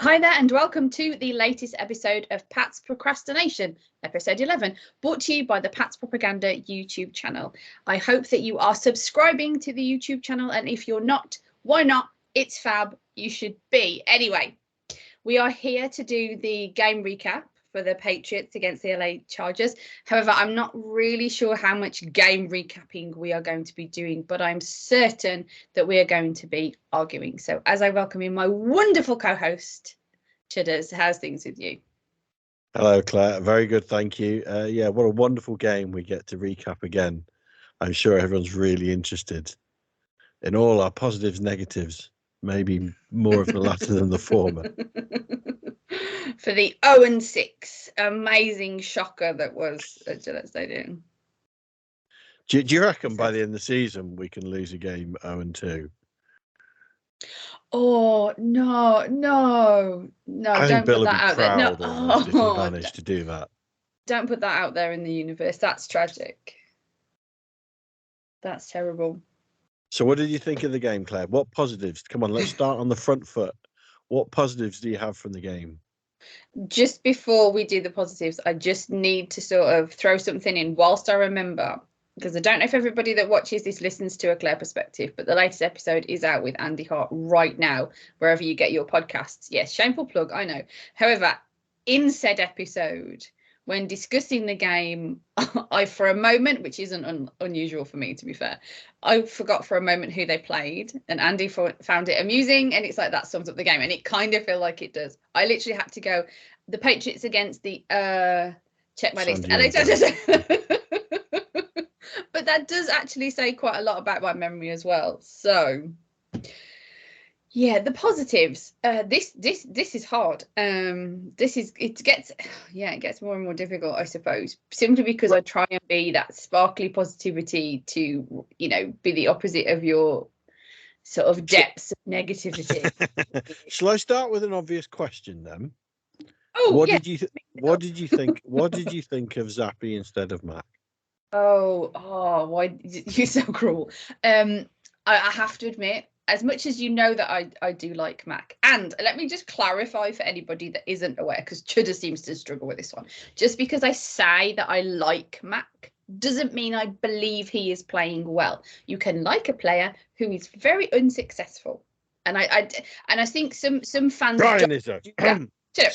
Hi there and welcome to the latest episode of Pat's Procrastination, episode 11, brought to you by the Pat's Propaganda YouTube channel. I hope that you are subscribing to the YouTube channel, and if you're not, why not? It's fab, you should be. Anyway, we are here to do the game recap for the Patriots against the LA Chargers. However, I'm not really sure how much game recapping we are going to be doing, but I'm certain that we are going to be arguing. So as I welcome in my wonderful co-host, Chudders, how's things with you? Hello, Claire. Very good, thank you. Yeah, what a wonderful game we get to recap again. I'm sure everyone's really interested in all our positives, negatives, maybe more of the latter than the former. For the 0-6 amazing shocker that was at Gillette Stadium. Do you reckon by the end of the season we can lose a game 0-2? Oh, no, I think don't Bill put would that be out there. No, proud almost if he managed to do that. Don't put that out there in the universe. That's tragic. That's terrible. So what did you think of the game, Claire? What positives? Come on, let's start on the front foot. What positives do you have from the game? Just before we do the positives, I just need to sort of throw something in whilst I remember, because I don't know if everybody that watches this listens to a Claire perspective, but the latest episode is out with Andy Hart right now, wherever you get your podcasts. Yes, shameful plug, I know. However, in said episode, when discussing the game, I, for a moment, which isn't unusual for me, to be fair, I forgot for a moment who they played, and Andy found it amusing, and it's like that sums up the game, and it kind of feel like it does. I literally had to go, the Patriots against the, check my list, but that does actually say quite a lot about my memory as well. So yeah, the positives. This is hard. It gets more and more difficult, I suppose, simply because I try and be that sparkly positivity to, be the opposite of your sort of depths of negativity. Shall I start with an obvious question then? Oh, what did you think? What did you think of Zappy instead of Mac? Oh, why you're so cruel. I have to admit, as much as you know that I do like Mac, and let me just clarify for anybody that isn't aware, because Chudder seems to struggle with this one. Just because I say that I like Mac doesn't mean I believe he is playing well. You can like a player who is very unsuccessful, and I think some fans Brian is a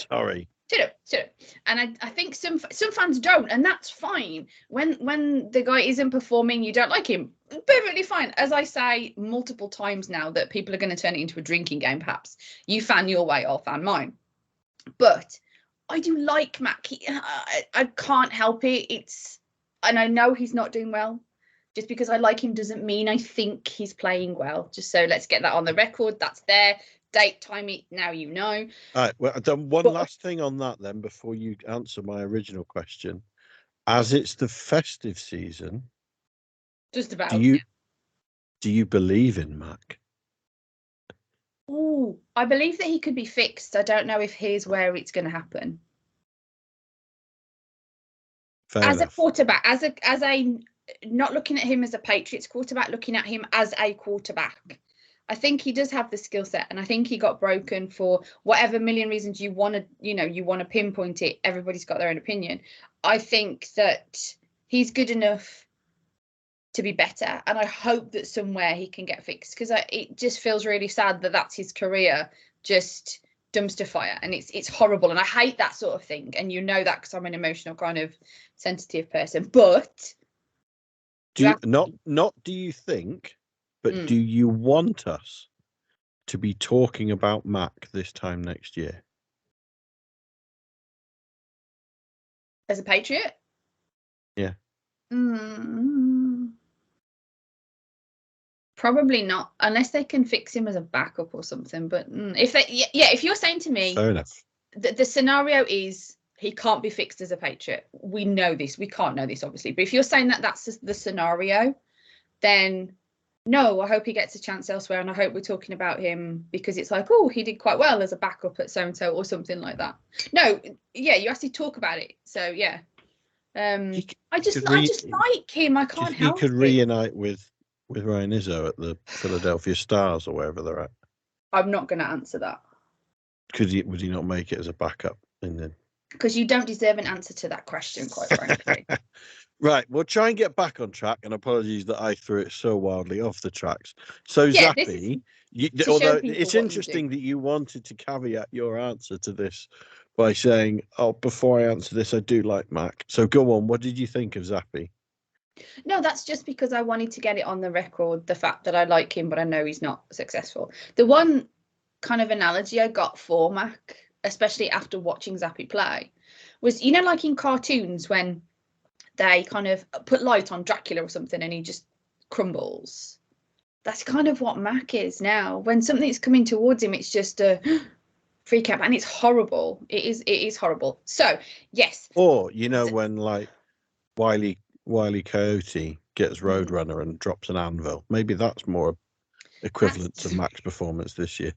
sorry. And I think some fans don't, and that's fine. When the guy isn't performing, you don't like him, perfectly fine. As I say multiple times now, that people are going to turn it into a drinking game. Perhaps you fan your way, I'll fan mine. But I do like Mac. I can't help it. And I know he's not doing well. Just because I like him doesn't mean I think he's playing well. Just so let's get that on the record. That's there. Date, time it, now you know. All right, well, I've done one last thing on that then before you answer my original question. As it's the festive season, just about. Do you believe in Mac? Oh, I believe that he could be fixed. I don't know if here's where it's going to happen. Fair as enough. A quarterback, as a not looking at him as a Patriots quarterback, looking at him as a quarterback. I think he does have the skill set, and I think he got broken for whatever million reasons you want to pinpoint it. Everybody's got their own opinion. I think that he's good enough to be better, and I hope that somewhere he can get fixed, because it just feels really sad that that's his career, just dumpster fire, and it's horrible, and I hate that sort of thing, and you know that because I'm an emotional kind of sensitive person. But do you think, but do you want us to be talking about Mac this time next year as a Patriot? Yeah. Probably not, unless they can fix him as a backup or something. But if you're saying to me, fair enough, the scenario is he can't be fixed as a Patriot. We know this. We can't know this, obviously. But if you're saying that that's the scenario, then no, I hope he gets a chance elsewhere. And I hope we're talking about him because it's like, oh, he did quite well as a backup at so-and-so or something like that. No, yeah, you actually talk about it. So, yeah. I just like him. I can't help it. He could reunite with Ryan Izzo at the Philadelphia Stars or wherever they're at. I'm not going to answer that. would he not make it as a backup in the? Because you don't deserve an answer to that question, quite frankly. Right, we'll try and get back on track, and apologies that I threw it so wildly off the tracks. So Yeah, this is Zappy, to show although people it's what you interesting do. that you wanted to caveat your answer to this by saying, "Oh, before I answer this, I do like Mac." So go on. What did you think of Zappy? No, that's just because I wanted to get it on the record, the fact that I like him, but I know he's not successful. The one kind of analogy I got for Mac, especially after watching Zappy play, was, you know, like in cartoons when they kind of put light on Dracula or something and he just crumbles. That's kind of what Mac is now. When something's coming towards him, it's just a freak out, and it's horrible. It is horrible. So yes. Or you know when like Wiley Coyote gets Roadrunner and drops an anvil, maybe that's more equivalent to Mac's performance this year.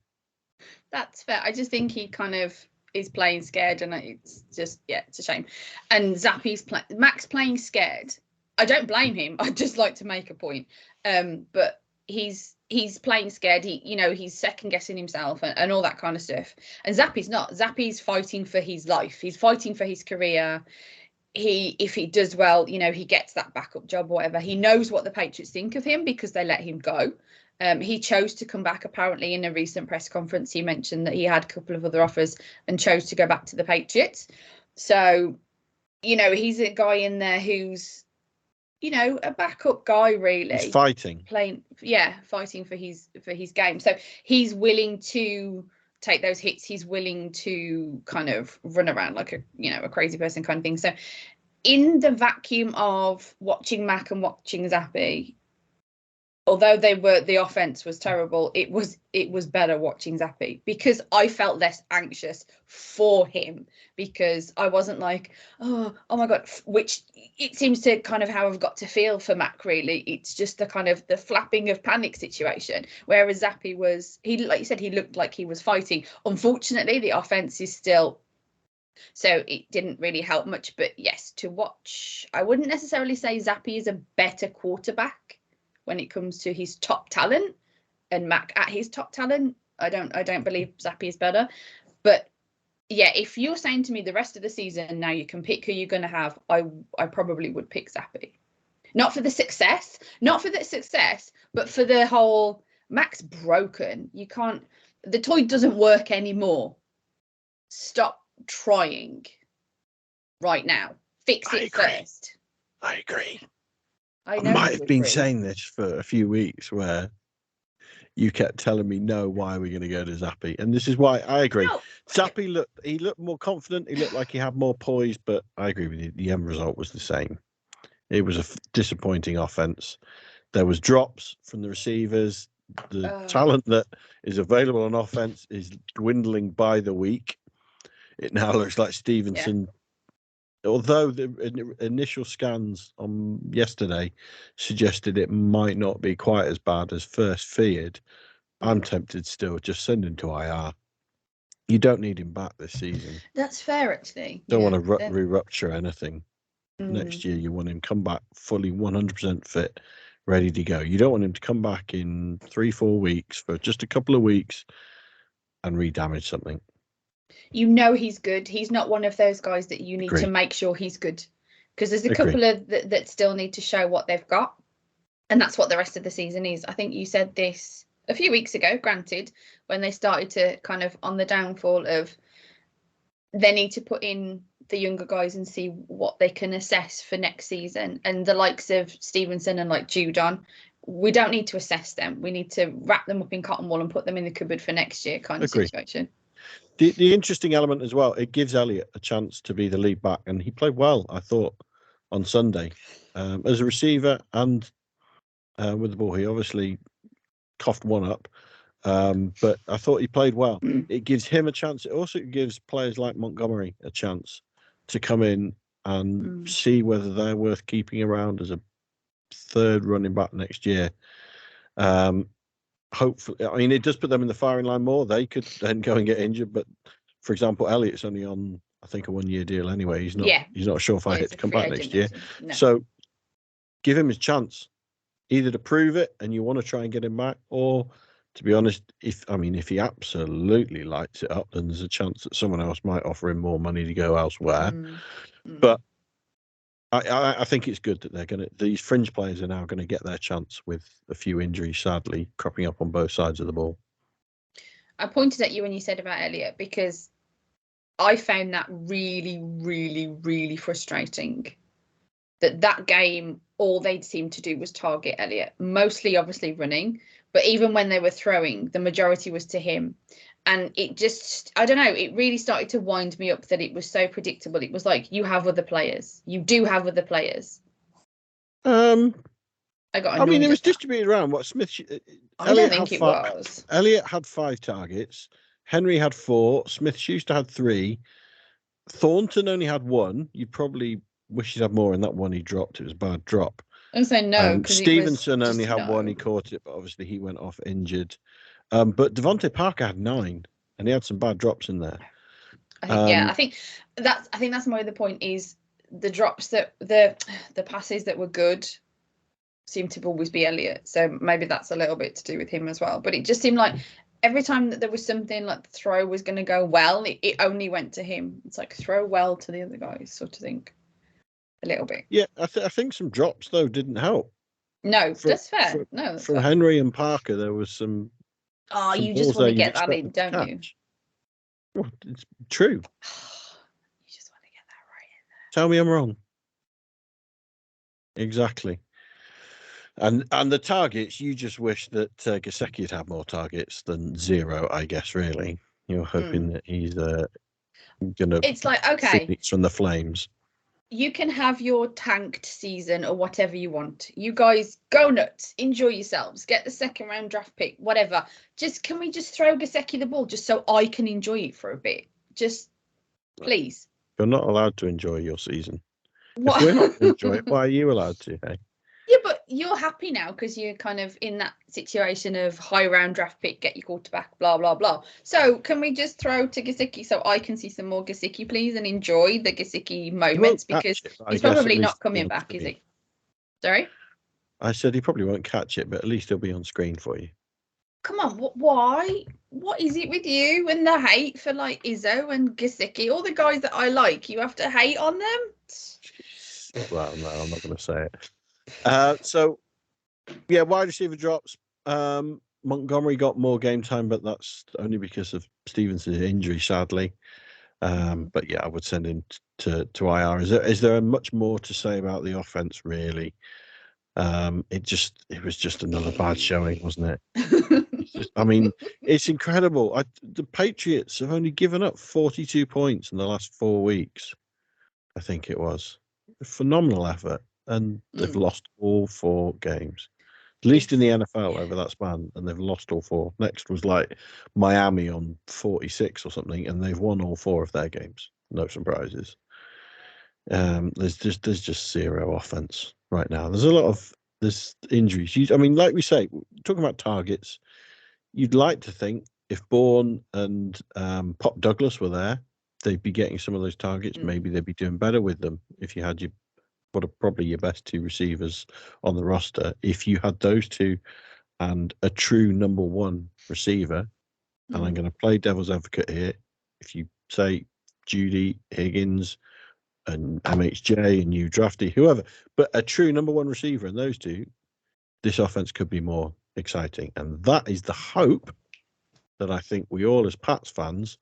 That's fair. I just think he kind of is playing scared, and it's just, yeah, it's a shame. And Zappy's Mac's playing scared. I don't blame him. I just like to make a point. But he's playing scared. He's second guessing himself and all that kind of stuff. And Zappy's not. Zappy's fighting for his life. He's fighting for his career. If he does well, he gets that backup job or whatever. He knows what the Patriots think of him because they let him go. He chose to come back. Apparently, in a recent press conference, he mentioned that he had a couple of other offers and chose to go back to the Patriots. So, he's a guy in there who's, a backup guy, really. He's fighting for his game. So he's willing to take those hits. He's willing to kind of run around like a crazy person kind of thing. So in the vacuum of watching Mac and watching Zappy, although the offense was terrible, it was better watching Zappy because I felt less anxious for him, because I wasn't like, oh my God, which it seems to kind of how I've got to feel for Mac, really. It's just the kind of the flapping of panic situation, whereas Zappy like you said, he looked like he was fighting. Unfortunately, the offense is still, so it didn't really help much. But yes, to watch, I wouldn't necessarily say Zappy is a better quarterback when it comes to his top talent, and Mac at his top talent. I don't believe Zappy is better. But yeah, if you're saying to me the rest of the season, now you can pick who you're going to have, I probably would pick Zappy. Not for the success, but for the whole, Mac's broken. You can't, the toy doesn't work anymore. Stop trying right now. Fix it first. I agree. I might have been saying this for a few weeks, where you kept telling me, no, why are we going to go to Zappy? And this is why I agree. No. Zappy looked more confident. He looked like he had more poise, but I agree with you. The end result was the same. It was a disappointing offense. There was drops from the receivers. The talent that is available on offense is dwindling by the week. It now looks like Stevenson, although the initial scans on yesterday suggested it might not be quite as bad as first feared, I'm tempted still. Just send him to IR. You don't need him back this season. That's fair, actually. Don't want to re-rupture anything. Next year, you want him come back fully 100% fit, ready to go. You don't want him to come back in 3-4 weeks for just a couple of weeks and re-damage something. He's good. He's not one of those guys that you need to make sure he's good, because there's a couple of that still need to show what they've got, and that's what the rest of the season is. I think you said this a few weeks ago, granted, when they started to kind of on the downfall of, they need to put in the younger guys and see what they can assess for next season. And the likes of Stevenson and like Judon, we don't need to assess them. We need to wrap them up in cotton wool and put them in the cupboard for next year kind of situation. The interesting element as well, it gives Elliott a chance to be the lead back, and he played well, I thought, on Sunday as a receiver and with the ball. He obviously coughed one up, but I thought he played well. It gives him a chance. It also gives players like Montgomery a chance to come in and see whether they're worth keeping around as a third running back next year. Hopefully, I mean, it does put them in the firing line more. They could then go and get injured, but for example, Elliott's only on, I think, a 1-year deal anyway. He's not a surefire hit to come back next year. No. So give him his chance, either to prove it and you want to try and get him back, or To be honest, if he absolutely lights it up, then there's a chance that someone else might offer him more money to go elsewhere. But I think it's good that these fringe players are now going to get their chance with a few injuries, sadly, cropping up on both sides of the ball. I pointed at you when you said about Elliot because I found that really, really, really frustrating. That game, all they'd seem to do was target Elliot, mostly obviously running, but even when they were throwing, the majority was to him. And it just, I don't know, it really started to wind me up that it was so predictable. It was like, you have other players. You do have other players. I got annoyed. It was distributed around. What Smith? I don't think it was. Elliot had 5 targets. Henry had 4. Smith-Schuster had 3. Thornton only had 1. You probably wish he'd had more in that one he dropped. It was a bad drop. And so no, Stevenson only had 1. He caught it, but obviously he went off injured. But Devontae Parker had 9, and he had some bad drops in there. I think that's more the point is the drops that the passes that were good seemed to always be Elliot. So maybe that's a little bit to do with him as well. But it just seemed like every time that there was something like the throw was going to go well, it only went to him. It's like throw well to the other guys, sort of thing. A little bit. Yeah, I think some drops though didn't help. No, that's fair. From Henry and Parker, there was some. Oh, you just want to get that in, don't you? Well, it's true. You just want to get that right in there. Tell me I'm wrong. Exactly. And the targets, you just wish that Gesicki had had more targets than 0, I guess, really. You're hoping that he's going to... It's like, okay. Phoenix from the Flames. You can have your tanked season or whatever you want. You guys go nuts. Enjoy yourselves. Get the second round draft pick, whatever. Can we just throw Gesicki the ball just so I can enjoy it for a bit? Just, please. You're not allowed to enjoy your season. What? If we're not to enjoy it, why are you allowed to, hey? Yeah, but you're happy now because you're kind of in that situation of high round draft pick, get your quarterback, blah, blah, blah. So can we just throw to Gesicki so I can see some more Gesicki, please, and enjoy the Gesicki moments because he's probably not coming back, is he? Sorry? I said he probably won't catch it, but at least he'll be on screen for you. Come on, why? What is it with you and the hate for like Izzo and Gesicki? All the guys that I like, you have to hate on them? Well, no, I'm not going to say it. So, yeah, wide receiver drops. Montgomery got more game time, but that's only because of Stevenson's injury, sadly. But yeah, I would send him to IR. Is there much more to say about the offense, really? It was just another bad showing, wasn't it? It's incredible. The Patriots have only given up 42 points in the last 4 weeks. I think it was a phenomenal effort. And they've lost all 4 games, at least in the NFL over that span. And they've lost all 4. Next was like Miami on 46 or something, and they've won all 4 of their games. No surprises. There's just 0 offense right now. There's injuries. Like we say, talking about targets, you'd like to think if Bourne and Pop Douglas were there, they'd be getting some of those targets. Maybe they'd be doing better with them if you had probably your best 2 receivers on the roster. If you had those 2 and a true number 1 receiver, and I'm going to play devil's advocate here. If you say Judy, Higgins, and MHJ, and you drafty, whoever, but a true number 1 receiver and those 2, this offense could be more exciting. And that is the hope that I think we all as Pats fans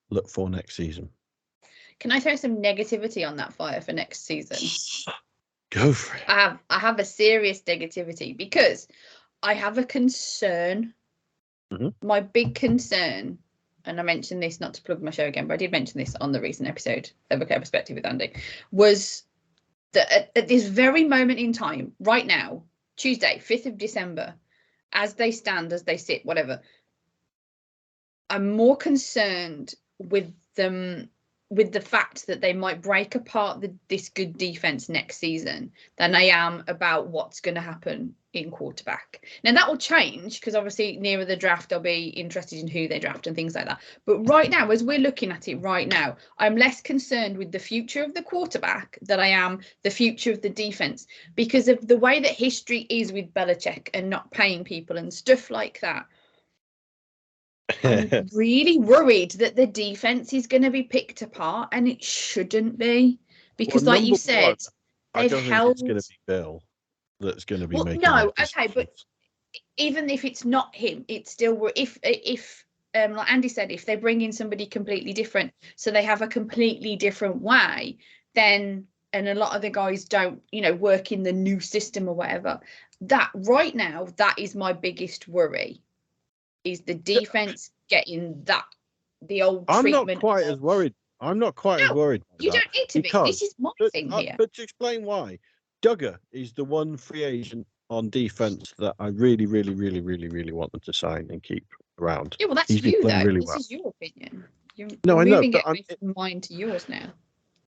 look for next season. Can I throw some negativity on that fire for next season? Go for it. I have a serious negativity because I have a concern. My big concern, and I mentioned this not to plug my show again, but I did mention this on the recent episode of A Clear Perspective with Andy, was that at this very moment in time, right now, Tuesday, 5th of December, as they stand, as they sit, whatever, I'm more concerned with them, with the fact that they might break apart this good defense next season than I am about what's going to happen in quarterback. Now that will change because obviously nearer the draft I'll be interested in who they draft and things like that. But right now, as we're looking at it right now, I'm less concerned with the future of the quarterback than I am the future of the defense because of the way that history is with Belichick and not paying people and stuff like that. I'm really worried that the defense is going to be picked apart, and it shouldn't be, because, Well, like you number one, said, I they've don't think it's going held. to be Bill that's going to be Well, making no, those okay, but decisions. even if it's not him, it's still, if like Andy said, if they bring in somebody completely different, so they have a completely different way, then, and a lot of the guys don't, work in the new system or whatever. That right now, that is my biggest worry, is the defense getting the old I'm not treatment quite of, as worried. I'm not quite as no, worried by you that don't need to be. This because, is my thing here. but to explain why, Duggar is the one free agent on defense that I really, really, really, really, really want them to sign and keep around. Yeah, well, that's He's been you, playing though. really This well. is your opinion. You're No, I know, moving but it away from mine to yours now.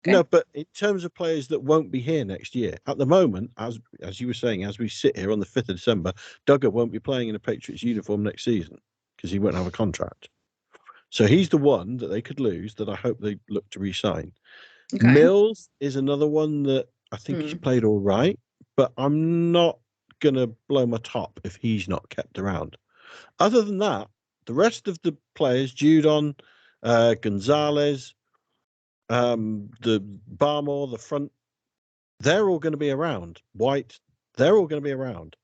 Okay. No, but in terms of players that won't be here next year, at the moment, as you were saying, as we sit here on the 5th of December, Duggar won't be playing in a Patriots uniform next season because he won't have a contract. So he's the one that they could lose that I hope they look to re-sign. Okay. Mills is another one that I think he's played all right, but I'm not going to blow my top if he's not kept around. Other than that, the rest of the players, Judon, Gonzalez, the Barmore, the front, they're all going to be around. White, they're all going to be around.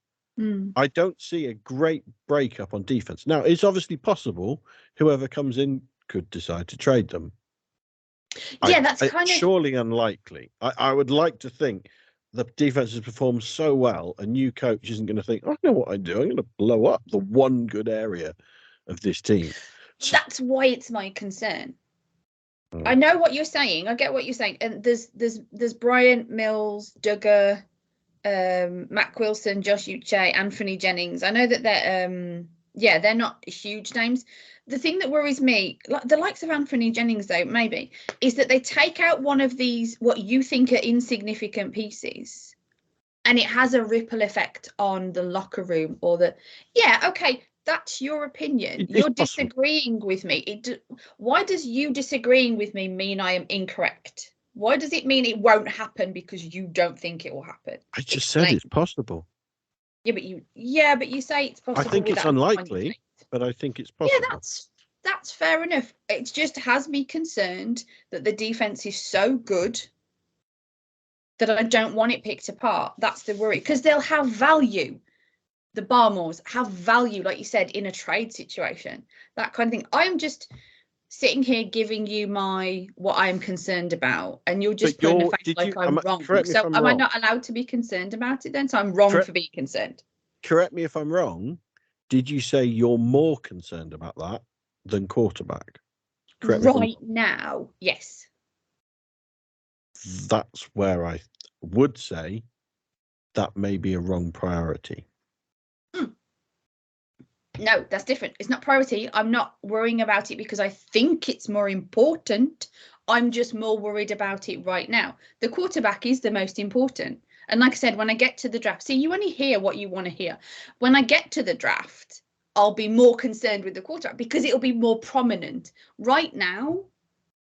I don't see a great breakup on defense. Now, it's obviously possible whoever comes in could decide to trade them. Yeah, that's kind of surely unlikely. I would like to think the defense has performed so well, a new coach isn't going to think, I know what I do. I'm going to blow up the one good area of this team. That's why it's my concern. I know what you're saying. I get what you're saying. And there's Bryant, Mills, Duggar, Mac Wilson, Josh Uche, Anthony Jennings. I know that they're not huge names. The thing that worries me, like the likes of Anthony Jennings, though, maybe, is that they take out one of these what you think are insignificant pieces, and it has a ripple effect on the locker room or okay, that's your opinion. You're disagreeing with me. Why does you disagreeing with me mean I am incorrect? Why does it mean it won't happen because you don't think it will happen? I just said it's possible. Yeah, but you say it's possible. I think it's unlikely, but I think it's possible. Yeah, that's fair enough. It just has me concerned that the defense is so good that I don't want it picked apart. That's the worry, because they'll have value. The Barmores have value, like you said, in a trade situation, that kind of thing. I'm just sitting here giving you what I'm concerned about, and you're just putting a face like I'm wrong. So am I not allowed to be concerned about it then? So I'm wrong for being concerned. Correct me if I'm wrong. Did you say you're more concerned about that than quarterback? Right now, yes. That's where I would say that may be a wrong priority. No, that's different. It's not priority. I'm not worrying about it because I think it's more important. I'm just more worried about it right now. The quarterback is the most important. And like I said, when I get to the draft, see, you only hear what you want to hear. When I get to the draft, I'll be more concerned with the quarterback because it'll be more prominent. Right now,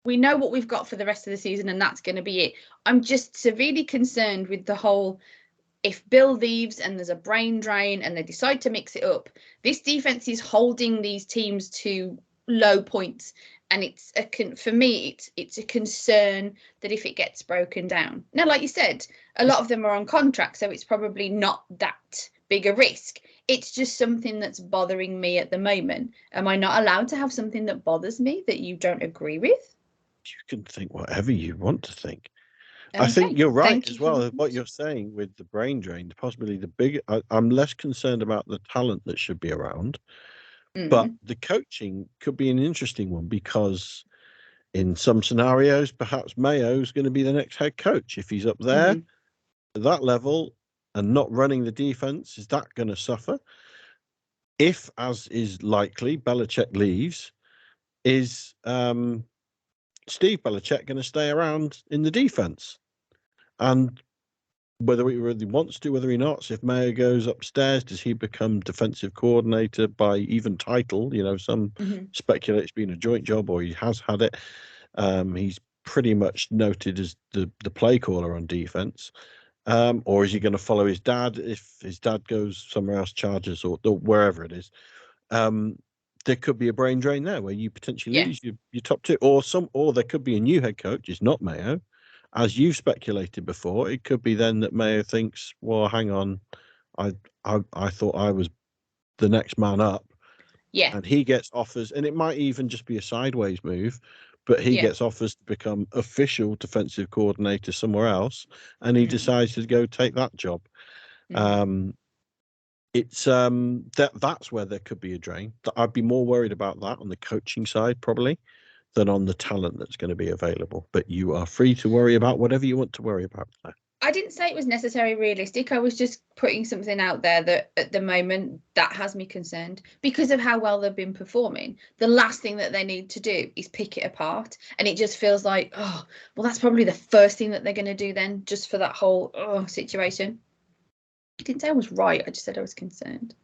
we know what we've got for the rest of the season, and that's going to be it. I'm just severely concerned with the whole, if Bill leaves and there's a brain drain and they decide to mix it up, this defense is holding these teams to low points. And for me, it's a concern that if it gets broken down. Now, like you said, a lot of them are on contract, so it's probably not that big a risk. It's just something that's bothering me at the moment. Am I not allowed to have something that bothers me that you don't agree with? You can think whatever you want to think. Okay. I think you're right as well. What you're saying with the brain drain, possibly the bigger. I'm less concerned about the talent that should be around, but the coaching could be an interesting one because in some scenarios, perhaps Mayo's going to be the next head coach if he's up there at that level and not running the defense. Is that going to suffer? If, as is likely, Belichick leaves, is Steve Belichick going to stay around in the defense? And whether he really wants to, whether he not, if Mayo goes upstairs, does he become defensive coordinator by even title? Some speculate it's been a joint job, or he has had it. He's pretty much noted as the play caller on defense. Or is he going to follow his dad if his dad goes somewhere else, Chargers or wherever it is? there could be a brain drain there where you potentially Yeah. lose your top two, or there could be a new head coach. It's not Mayo, as you've speculated before. It could be then that Mayo thinks, well, hang on, I thought I was the next man up, Yeah. and he gets offers, and it might even just be a sideways move, but he gets offers to become official defensive coordinator somewhere else, and he decides to go take that job. It's that's where there could be a drain. I'd be more worried about that on the coaching side probably than on the talent that's going to be available. But you are free to worry about whatever you want to worry about. I didn't say it was necessarily realistic. I was just putting something out there that at the moment that has me concerned because of how well they've been performing. The last thing that they need to do is pick it apart. And it just feels like, oh, well, that's probably the first thing that they're going to do then, just for that whole situation. I didn't say I was right. I just said I was concerned.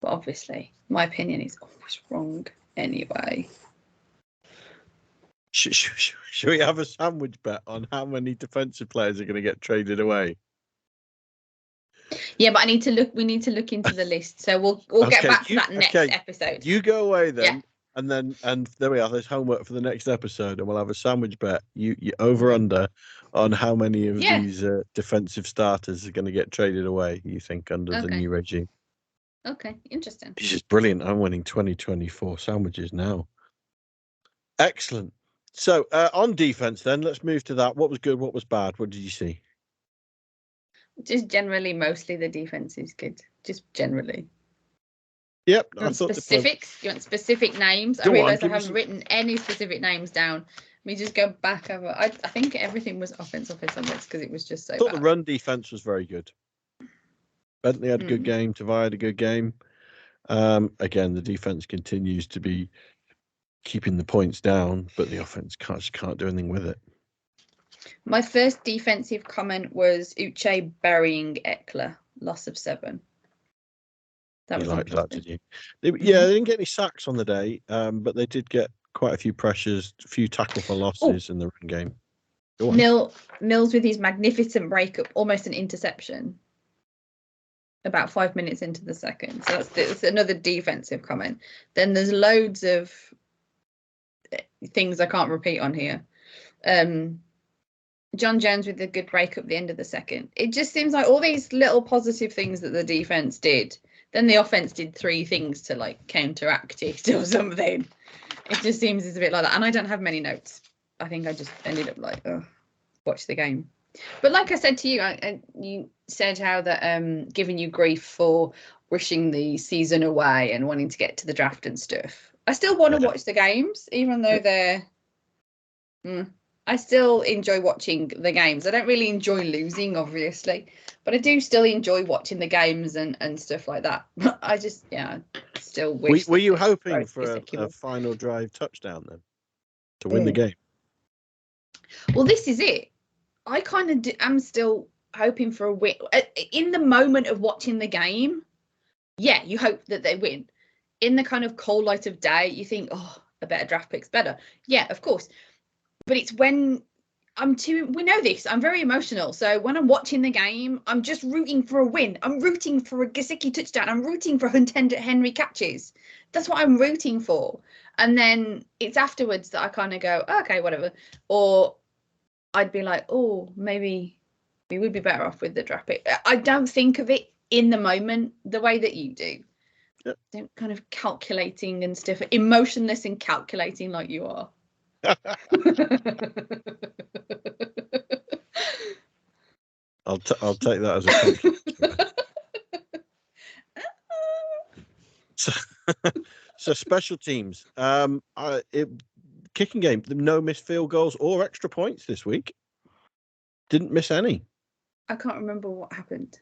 But obviously, my opinion is always wrong anyway. Should we have a sandwich bet on how many defensive players are going to get traded away? Yeah, but we need to look into the list. So we'll get back to that next episode. You go away then. Yeah. And there we are. There's homework for the next episode, and we'll have a sandwich bet. You over under on how many of these defensive starters are going to get traded away. You think under the new regime? Okay, interesting. This is brilliant. I'm winning 2024 sandwiches now. Excellent. So on defense, then let's move to that. What was good? What was bad? What did you see? Just generally, mostly the defense is good. Just generally. Yep. You want specifics? You want specific names? I realise I haven't written any specific names down. Let me just go back over. I think everything was offensive on this because it was just so I thought bad. The run defense was very good. Bentley had a good game. Tavai had a good game. Again, the defense continues to be keeping the points down, but the offense can't do anything with it. My first defensive comment was Uche burying Eckler, loss of 7. That was like that, did you? They didn't get any sacks on the day, but they did get quite a few pressures, a few tackle for losses in the run game. Mills with his magnificent breakup, almost an interception. About 5 minutes into the second. So that's another defensive comment. Then there's loads of things I can't repeat on here. John Jones with a good break at the end of the second. It just seems like all these little positive things that the defense did. Then the offense did 3 things to like counteract it or something. It just seems it's a bit like that. And I don't have many notes. I think I just ended up like, watch the game. But like I said to you, you said how that giving you grief for wishing the season away and wanting to get to the draft and stuff. I still want to watch the games, even though they're. I still enjoy watching the games. I don't really enjoy losing, obviously, but I do still enjoy watching the games and stuff like that. I just, still wish. Were you hoping for a final drive touchdown then to win the game? Well, this is it. I kind of am still hoping for a win. In the moment of watching the game, you hope that they win. In the kind of cold light of day, you think, a better draft pick's better. Yeah, of course. But it's when we know this, I'm very emotional. So when I'm watching the game, I'm just rooting for a win. I'm rooting for a Gesicki touchdown. I'm rooting for Hunter Henry catches. That's what I'm rooting for. And then it's afterwards that I kind of go, okay, whatever. Or I'd be like, maybe we would be better off with the draft pick. I don't think of it in the moment the way that you do. Yep. Don't kind of calculating and stuff, emotionless and calculating like you are. I'll take that as a compliment. So special teams. Kicking game. No missed field goals or extra points this week. Didn't miss any. I can't remember what happened.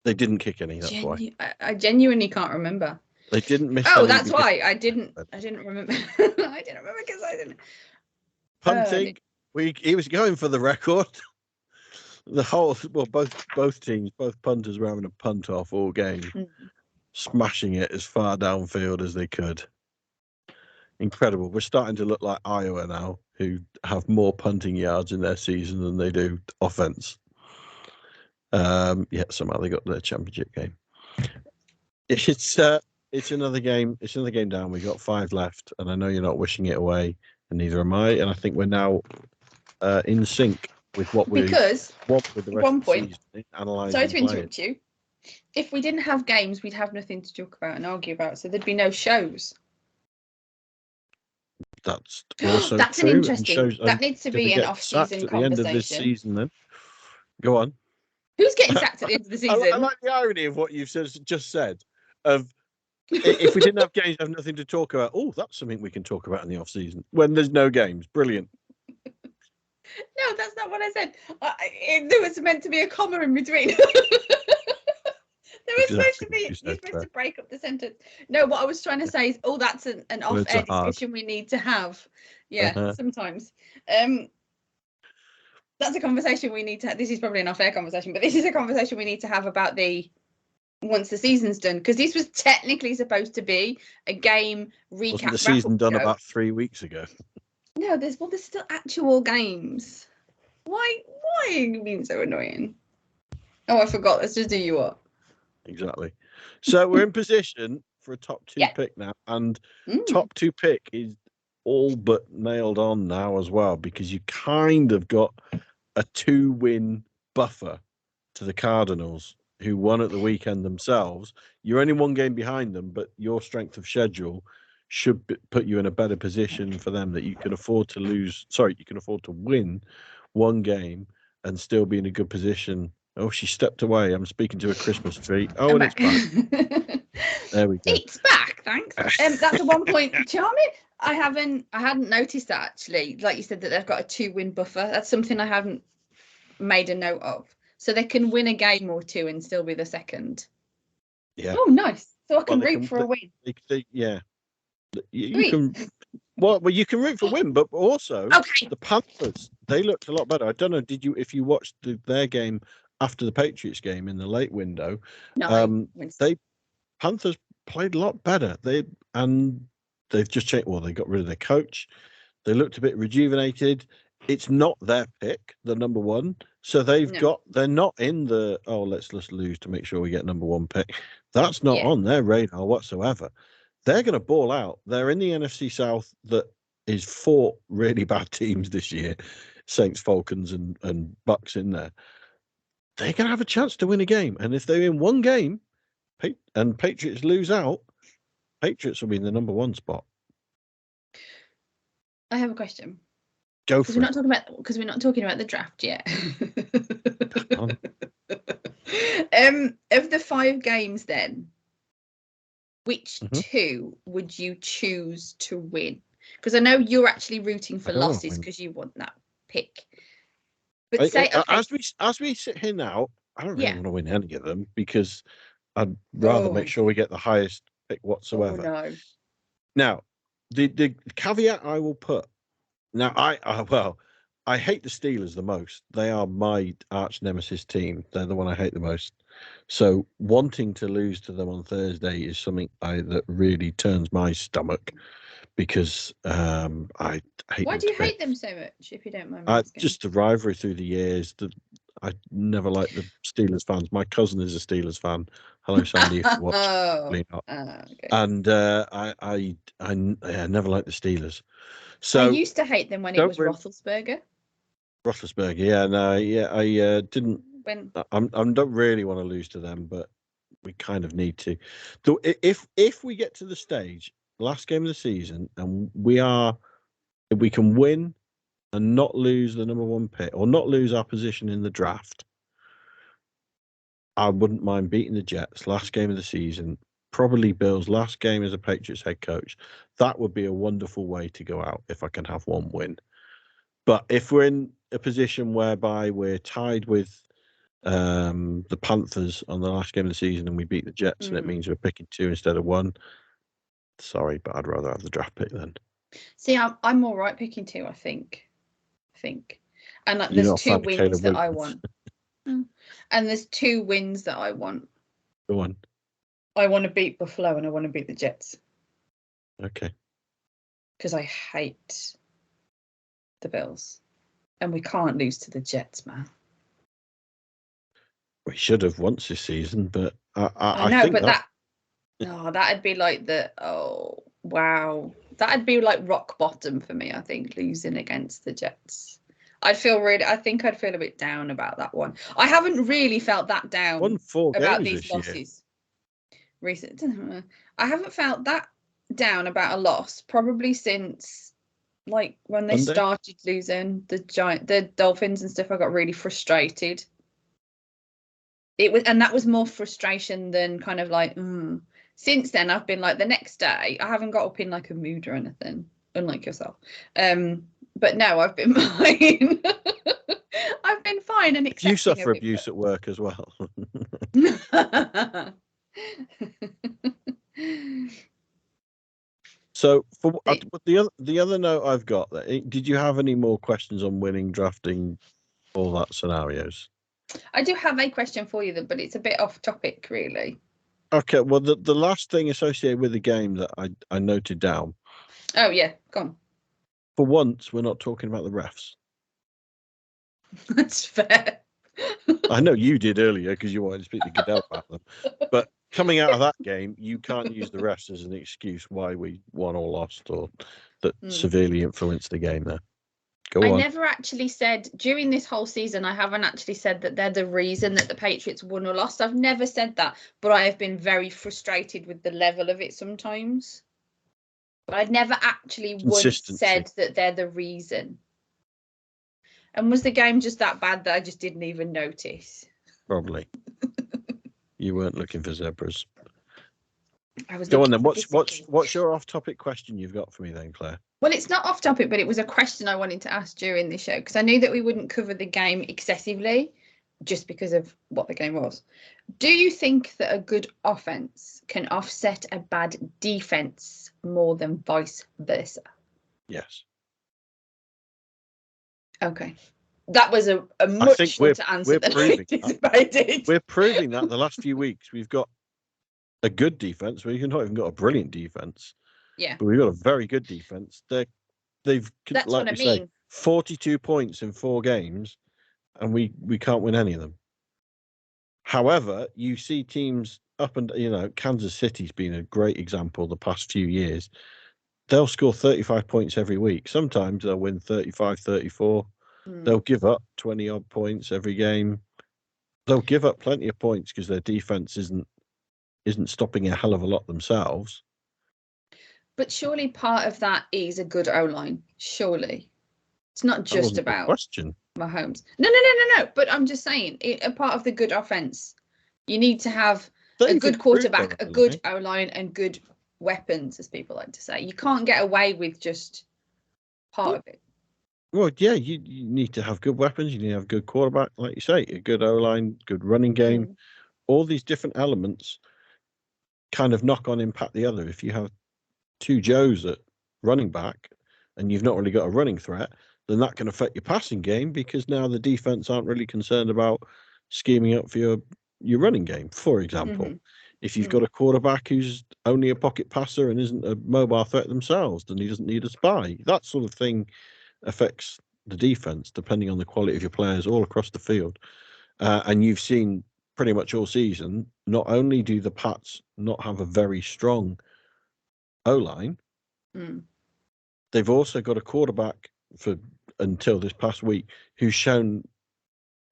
They didn't kick any. That's why. I genuinely can't remember. They didn't miss. Oh, that's why I didn't remember. I didn't remember because I didn't. Punting. He was going for the record. Both teams, both punters were having a punt off all game, smashing it as far downfield as they could. Incredible. We're starting to look like Iowa now, who have more punting yards in their season than they do offense. Somehow they got their championship game. It's it's another game. It's another game down. We've got 5 left, and I know you're not wishing it away, and neither am I. And I think we're now in sync with what we Because want with the rest one of the point, season, analysing, sorry to playing. interrupt you. If we didn't have games, we'd have nothing to talk about and argue about, so there'd be no shows. That's also That's true. an And interesting. shows, that needs to do they be an get off-season sacked at the end of this conversation. season? Then go on. Who's getting sacked at the end of the season? I like the irony of what you've just said. Of if we didn't have games, have nothing to talk about. Oh, that's something we can talk about in the off season when there's no games. Brilliant. No, that's not what I said. There was meant to be a comma in between. There was supposed to be. You're supposed to break up the sentence. No, what I was trying to say is, that's an off-air discussion we need to have. Yeah, sometimes. That's a conversation we need to. This is probably an off-air conversation, but this is a conversation we need to have about once the season's done, because this was technically supposed to be a game recap. Wasn't the season done about 3 weeks ago? No, there's still actual games. Why are you being so annoying? Oh, I forgot. Let's just do you up. Exactly. So we're in position for a top 2 pick now, and top 2 pick is all but nailed on now as well, because you kind of got a 2-win buffer to the Cardinals, who won at the weekend themselves. You're only 1 game behind them, but your strength of schedule should put you in a better position for them, that you can afford to lose. Sorry, you can afford to win 1 game and still be in a good position. Oh, she stepped away. I'm speaking to a Christmas tree. Oh, and it's back. There we go. It's back, thanks. That's a 1 point. Charming. I hadn't noticed that, actually. Like you said, that they've got a 2-win buffer. That's something I haven't made a note of. So they can win a game or 2 and still be the second. Yeah. Oh, nice. So I can root for a win. Yeah. You can. Well, you can root for win, but also the Panthers, they looked a lot better. I don't know. If you watched their game after the Patriots game in the late window? No. Panthers played a lot better. They've just changed. Well, they got rid of their coach. They looked a bit rejuvenated. It's not their pick, the number 1. So they're not in the, let's just lose to make sure we get number 1 pick. That's not on their radar whatsoever. They're going to ball out. They're in the NFC South that is 4 really bad teams this year. Saints, Falcons, and Bucks in there. They're going to have a chance to win a game. And if they're in 1 game and Patriots lose out, Patriots will be in the number 1 spot. I have a question. Go for it. Because we're not talking about the draft yet. Of the 5 games, then, which 2 would you choose to win? Because I know you're actually rooting for losses because you want that pick. But as we sit here now, I don't really want to win any of them, because I'd rather make sure we get the highest pick whatsoever. Oh, no. Now, the caveat I will put. Now, I hate the Steelers the most. They are my arch nemesis team. They're the one I hate the most. So wanting to lose to them on Thursday is something that really turns my stomach, because I hate. Why do you hate them so much, if you don't mind me asking? Just the rivalry through the years. I never liked the Steelers fans. My cousin is a Steelers fan. Hello, Sandy, if you watch. Okay. And I never liked the Steelers. So I used to hate them when it was Roethlisberger. I didn't. I don't really want to lose to them, but we kind of need to. So if we get to the stage, last game of the season, and if we can win and not lose the number 1 pick, or not lose our position in the draft, I wouldn't mind beating the Jets last game of the season. Probably Bill's last game as a Patriots head coach. That would be a wonderful way to go out if I can have 1 win. But if we're in a position whereby we're tied with the Panthers on the last game of the season and we beat the Jets, and it means we're picking 2 instead of 1, sorry, but I'd rather have the draft pick then. See, I'm all right picking 2, I think. And there's 2 wins that I want. And there's 2 wins that I want. Go on. I want to beat Buffalo and I want to beat the Jets. Okay. Because I hate the Bills. And we can't lose to the Jets, man. We should have once this season, but I know, but Oh, that'd be like wow. That'd be like rock bottom for me, I think, losing against the Jets. I think I'd feel a bit down about that one. I haven't really felt that down Won 4 about games these this year. losses. I haven't felt that down about a loss probably since like when they Sunday? started losing the Dolphins and stuff. I got really frustrated. And that was more frustration than kind of like since then I've been like the next day I haven't got up in like a mood or anything, unlike yourself. But no, I've been fine. I've been fine and accepting. You suffer abuse at work as well. So for the other note I've got there, did you have any more questions on winning, drafting, all that scenarios? I do have a question for you, but it's a bit off topic, really. Okay, well, the last thing associated with the game that I noted down. Oh, yeah, go on. For once, we're not talking about the refs. That's fair. I know you did earlier because you wanted to speak to Goodell about them. But coming out of that game, you can't use the refs as an excuse why we won or lost or that severely influenced the game there. Go on. I never actually said during this whole season, I haven't actually said that they're the reason that the Patriots won or lost. I've never said that, but I have been very frustrated with the level of it sometimes. But I'd never actually once said that they're the reason. And was the game just that bad that I just didn't even notice? Probably. You weren't looking for zebras. I was. Go on then. What's your off-topic question you've got for me then, Claire? Well, it's not off topic, but it was a question I wanted to ask during the show because I knew that we wouldn't cover the game excessively just because of what the game was. Do you think that a good offense can offset a bad defense more than vice versa? Yes. Okay. That was a much shorter answer than I anticipated. We're proving that the last few weeks we've got a good defense. We've not even got a brilliant defense. Yeah. But we've got a very good defense. They've That's like what we say, 42 points in 4 games, and we can't win any of them. However, you see teams up and Kansas City's been a great example the past few years. They'll score 35 points every week. Sometimes they'll win 35, 34. They'll give up 20 odd points every game. They'll give up plenty of points because their defense isn't stopping a hell of a lot themselves. But surely part of that is a good O-line. Surely. It's not just about question. Mahomes. No. But I'm just saying, a part of the good offense, you need to have a good quarterback, a good O-line, and good weapons, as people like to say. You can't get away with just part of it. Well, yeah, you need to have good weapons. You need to have a good quarterback, like you say, a good O-line, good running game. All these different elements kind of knock on impact the other. If you have 2 Joes at running back and you've not really got a running threat, then that can affect your passing game because now the defense aren't really concerned about scheming up for your running game. For example, if you've got a quarterback who's only a pocket passer and isn't a mobile threat themselves, then he doesn't need a spy. That sort of thing affects the defense depending on the quality of your players all across the field. And you've seen pretty much all season, not only do the Pats not have a very strong O-line, they've also got a quarterback until this past week who's shown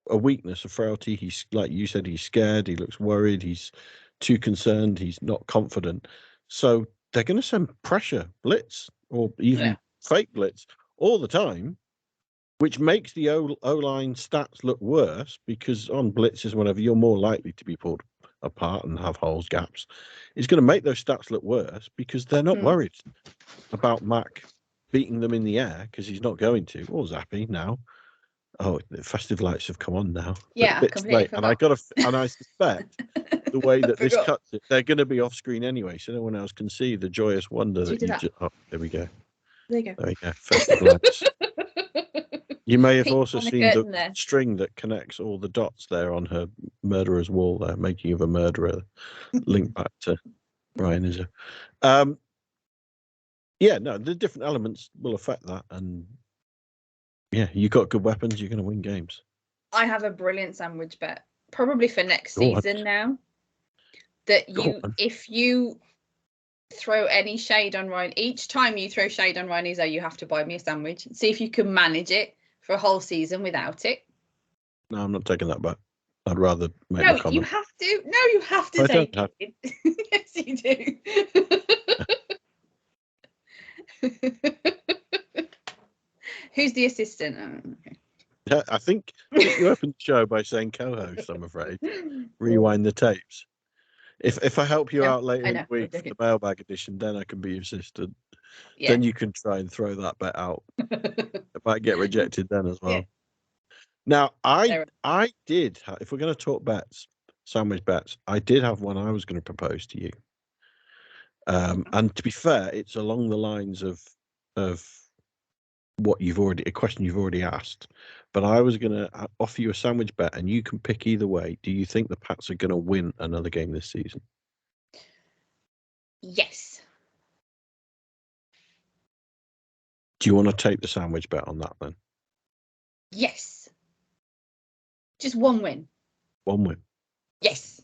a weakness, a frailty. He's, like you said, he's scared, he looks worried, he's too concerned, he's not confident. So they're going to send pressure, blitz, or even fake blitz all the time, which makes the O-line stats look worse because on blitzes, whenever you're more likely to be pulled apart and have holes, gaps, it's going to make those stats look worse because they're not worried about Mac beating them in the air because he's not going to. Or Zappy now. Oh, the festive lights have come on now. Yeah, completely forgot. And I suspect the way that this cuts it, they're going to be off screen anyway, so no one else can see the joyous wonder that you just. Oh, there we go. There you go. There we go. Festive lights. You may have also seen the string that connects all the dots there on her murderer's wall there, making of a murderer, linked back to Ryan Izzo. Yeah, no, the different elements will affect that, and yeah, you got good weapons, you're going to win games. I have a brilliant sandwich bet, probably for next season now. that Go on. if you throw any shade on Ryan, each time you throw shade on Ryan Izzo, you have to buy me a sandwich. See if you can manage it for a whole season without it. No, I'm not taking that back. I'd rather make No, a comment. you have to. No, you have to I take don't it. Yes, you do. Who's the assistant? Oh, okay. Yeah, I think you opened the show by saying co-host, I'm afraid. Rewind the tapes. If I help you No, out later I in know, the I'm week for joking. the mailbag edition, then I can be your assistant. Yeah. Then you can try and throw that bet out. It might get rejected then as well. Yeah. Now, There. I did, if we're going to talk bets, sandwich bets, I did have one I was going to propose to you. And to be fair, it's along the lines of what a question you've already asked. But I was going to offer you a sandwich bet, and you can pick either way. Do you think the Pats are going to win another game this season? Yes. Do you want to take the sandwich bet on that then? Yes. Just one win. One win. Yes.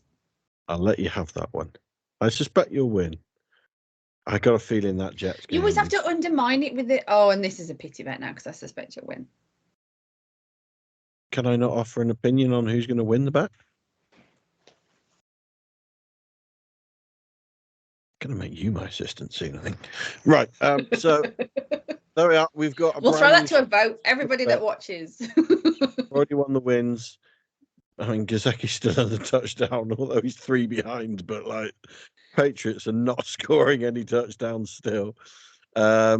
I'll let you have that one. I suspect you'll win. I got a feeling that Jets game. You always have to undermine it with it. Oh, and this is a pity bet now because I suspect you'll win. Can I not offer an opinion on who's going to win the bet? Going to make you my assistant soon, I think. Right. So there we are. We've got. We'll throw that to a vote. Everybody that watches. Already won the wins. I mean, Gesicki's still on the touchdown, although he's 3 behind. But like, Patriots are not scoring any touchdowns still. They're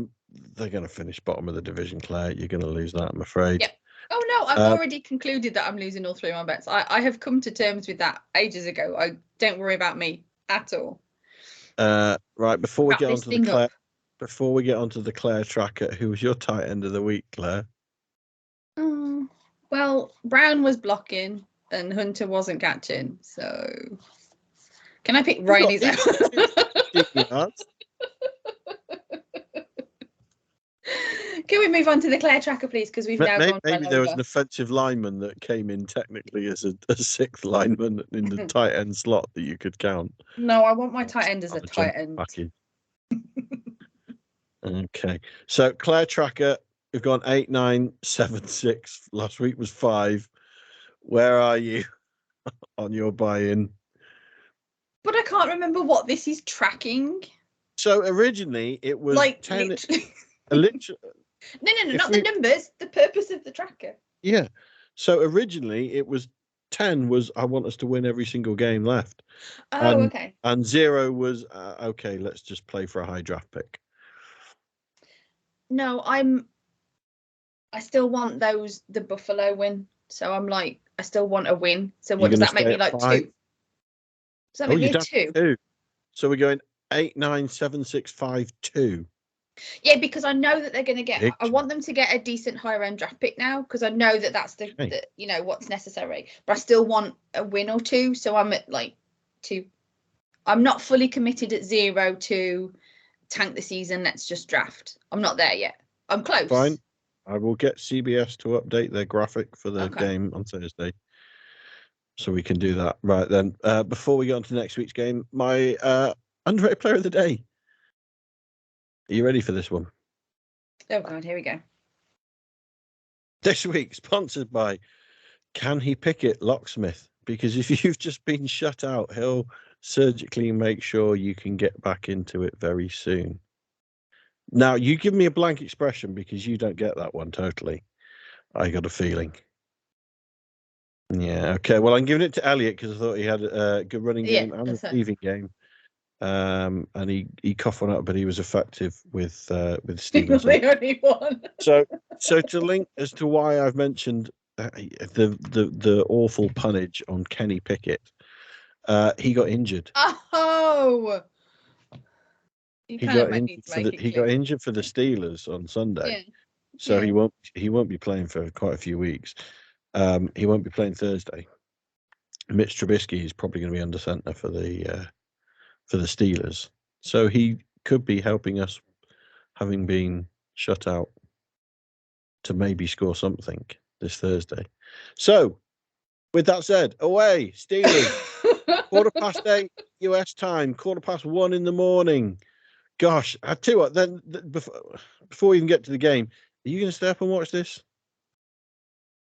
going to finish bottom of the division, Claire. You're going to lose that, I'm afraid. Yep. Oh no, I've already concluded that I'm losing all three of my bets. I have come to terms with that ages ago. I don't worry about me at all. Right, before we get onto the Claire tracker, who was your tight end of the week, Claire? Well, Brown was blocking and Hunter wasn't catching, so can I pick Ryan Izzo? Can we move on to the Claire tracker, please? Because we've now gone. Maybe there was an offensive lineman that came in technically as a sixth lineman in the tight end slot that you could count. No, I want my tight end as a tight end. Okay, so Claire tracker, we've gone 8, 9, 7, 6. Last week was 5. Where are you on your buy-in? But I can't remember what this is tracking. So originally it was like 10. Literally. No, not the numbers. The purpose of the tracker. Yeah. So originally it was 10 was I want us to win every single game left. Oh, okay. And 0 was okay. Let's just play for a high draft pick. No, I still want the Buffalo win. So I'm like, I still want a win. So what does that make me like 2? Does that make me a 2? So we're going 8, 9, 7, 6, 5, 2. Yeah, because I know that they're going to get. I want them to get a decent higher end draft pick now because I know that that's the what's necessary. But I still want a win or 2, so I'm at like 2. I'm not fully committed at 0 to tank the season. Let's just draft. I'm not there yet. I'm close. Fine. I will get CBS to update their graphic for the game on Thursday, so we can do that. Right then. Before we get on to next week's game, my underrated player of the day. Are you ready for this one? Oh God, here we go. This week, sponsored by Can He Pick It Locksmith? Because if you've just been shut out, he'll surgically make sure you can get back into it very soon. Now, you give me a blank expression because you don't get that one totally. I got a feeling. Yeah, okay. Well, I'm giving it to Elliot because I thought he had a good running game and receiving game. And he coughed one up, but he was effective with Stevenson. The only one. So to link as to why I've mentioned the awful punnage on Kenny Pickett, he got injured. Oh, he got injured for the Steelers on Sunday, so he won't be playing for quite a few weeks. He won't be playing Thursday. Mitch Trubisky is probably going to be under center for the Steelers, so he could be helping us, having been shut out, to maybe score something this Thursday. So, with that said, away Steelers. 8:15 US time, 1:15 in the morning. Gosh, I tell you what, then before we even get to the game, are you going to stay up and watch this?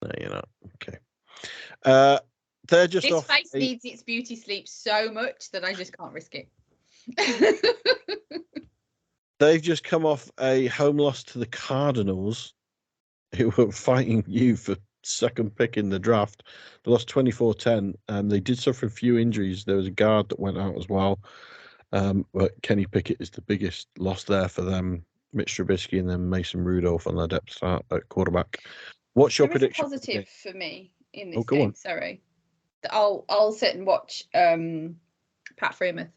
No, you're not. Okay. They're just this off. face needs its beauty sleep so much that I just can't risk it. They've just come off a home loss to the Cardinals, who were fighting you for second pick in the draft. They lost 24-10. They did suffer a few injuries. There was a guard that went out as well. But Kenny Pickett is the biggest loss there for them. Mitch Trubisky and then Mason Rudolph on their depth start at quarterback. What's your prediction? Positive for me in this game. On. Sorry, I'll sit and watch Pat Freeman.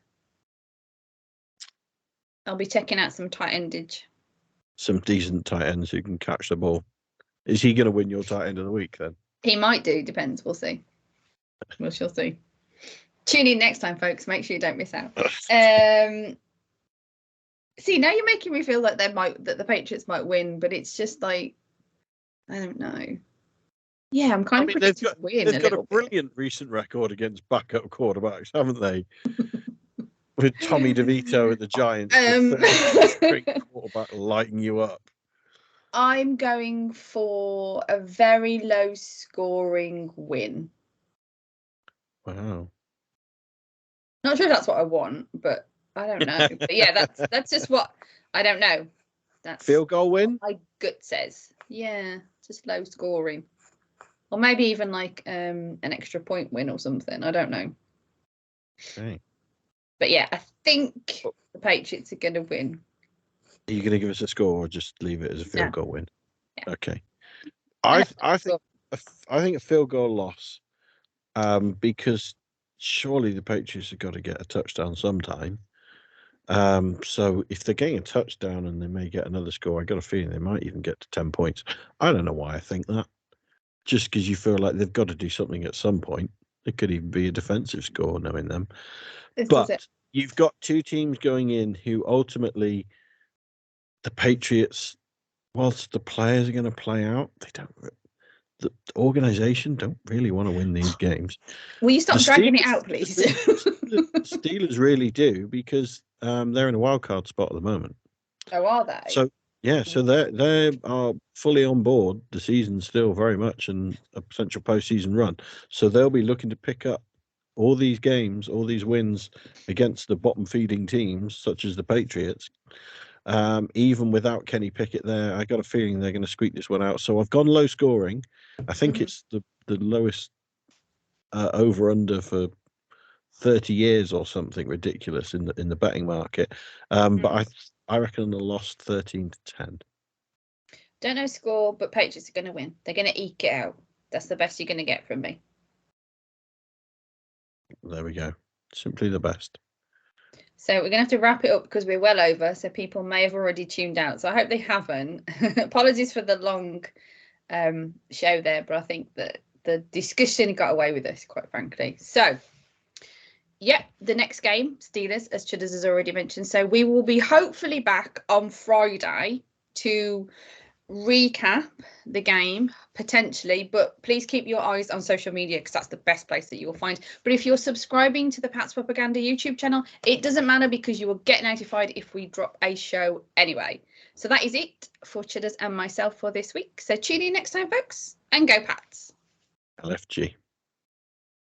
I'll be checking out some tight endage. Some decent tight ends who can catch the ball. Is he going to win your tight end of the week then? He might do. Depends. We'll see. We shall see. Tune in next time, folks. Make sure you don't miss out. See, now you're making me feel like that the Patriots might win, but it's just like, I don't know. Yeah, I'm kind of predicting to win. They've got a brilliant recent record against backup quarterbacks, haven't they? With Tommy DeVito and the Giants, great quarterback lighting you up. I'm going for a very low scoring win. Wow. Not sure that's what I want, but I don't know. But yeah, that's just what I don't know. That's field goal win. My gut says, yeah, just low scoring, or maybe even like an extra point win or something. I don't know. Okay. But yeah, I think the Patriots are going to win. Are you going to give us a score or just leave it as a field goal win? Yeah. Okay. I think a field goal loss, because surely the Patriots have got to get a touchdown sometime. So if they're getting a touchdown and they may get another score, I got a feeling they might even get to 10 points. I don't know why I think that. Just because you feel like they've got to do something at some point. It could even be a defensive score, knowing them. But you've got two teams going in who ultimately, the Patriots, whilst the players are going to play out, the organization don't really want to win these games. Will you stop dragging it out, please? The Steelers really do, because they're in a wild card spot at the moment. Oh, are they? So yeah, so they are fully on board. The season's still very much in a potential postseason run. So they'll be looking to pick up all these games, all these wins against the bottom feeding teams, such as the Patriots. Even without Kenny Pickett there, I got a feeling they're going to squeak this one out. So I've gone low scoring. I think it's the lowest over under for 30 years or something ridiculous in the betting market. But I reckon they lost 13-10. Don't know score, but Patriots are going to win. They're going to eke it out. That's the best you're going to get from me. There we go. Simply the best. So we're going to have to wrap it up because we're well over. So people may have already tuned out. So I hope they haven't. Apologies for the long show there, but I think that the discussion got away with us, quite frankly. So, yeah, the next game, Steelers, as Chudders has already mentioned. So we will be hopefully back on Friday to recap the game potentially, but please keep your eyes on social media because that's the best place that you will find. But if you're subscribing to the Pat's Propaganda YouTube channel, it doesn't matter because you will get notified if we drop a show anyway. So that is it for Chudders and myself for this week. So tune in next time, folks, and go Pats. LFG.